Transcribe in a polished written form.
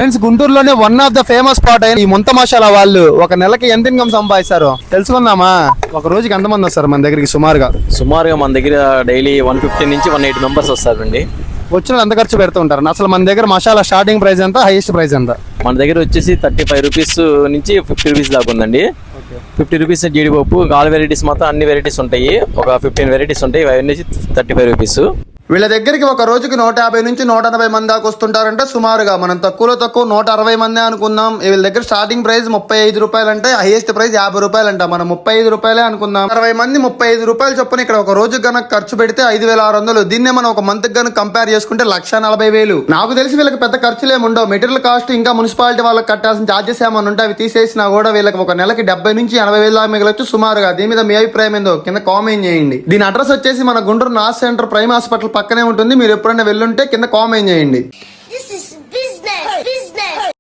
Friends, గుంటూరులోనే one of the famous spot అయిన ఈ ముంత మసాలా వాళ్ళు ఒక నెలకి ఎంత ఇన్కమ్ సంపాదిస్తారు తెలుసుకుందామా? ఒక రోజుకి ఎంతమంది వస్తారు మన దగ్గరికి సుమారుగా? మన దగ్గర డైలీ 150 నుంచి 180 మెంబర్స్ వస్తారండి. వచ్చిన ఎంత ఖర్చు పెడుతూ ఉంటారు? అసలు మన దగ్గర మసాలా స్టార్టింగ్ ప్రైస్ ఎంత, హైయెస్ట్ ప్రైస్ ఎంత? మన దగ్గర వచ్చేసి 35 రూపీస్ నుంచి 50 రూపీస్ దాకా ఉందండి. 50 రూపీస్ జీడిపప్పు, ఆల్ వెరైటీస్ మొత్తం అన్ని వెరైటీస్ ఉంటాయి. ఒక 15 వెరైటీస్ ఉంటాయి. అవన్నీ 35 రూపీస్. వీళ్ళ దగ్గరికి ఒక రోజుకి 150 నుంచి 180 మంది దాకా వస్తుంటారంటే సుమారుగా మనం తక్కువలో తక్కువ 160 మంది అనుకుందాం. వీళ్ళ దగ్గర స్టార్టింగ్ ప్రైస్ 35 రూపాయలు అంటే హైయెస్ట్ ప్రైస్ 50 రూపాయలు అంట. మనం 35 రూపాయలే అనుకుందాం. 60 మంది 35 రూపాయలు చొప్పున ఇక్కడ ఒక రోజు కనుక ఖర్చు పెడితే 5600. దీన్నే మనం ఒక మంత్ కనుక కంపేర్ చేసుకుంటే 1,40,000. నాకు తెలిసి వీళ్ళకి పెద్ద ఖర్చులు ఏమి ఉండవు. మెటీరియల్ కాస్ట్ ఇంకా మున్సిపాలిటీ వాళ్ళకి కట్టాల్సిన చార్జెస్ ఏమైనా ఉంటే అవి తీసేసినా కూడా వీళ్ళకి ఒక నెలకి 70 నుంచి 80,000 దాకా మిగలొచ్చు సుమారుగా. దీని మీద మీ అభిప్రాయం ఏందో కింద కామెంట్ చేయండి. దీని అడ్రస్ వచ్చేసి మన గుంటూరు నాస్ సెంటర్ ప్రైమ్ హాస్పిటల్ పక్కనే ఉంటుంది. మీరు ఎప్పుడైనా వెళ్ళుంటే కింద కామెంట్ చేయండి.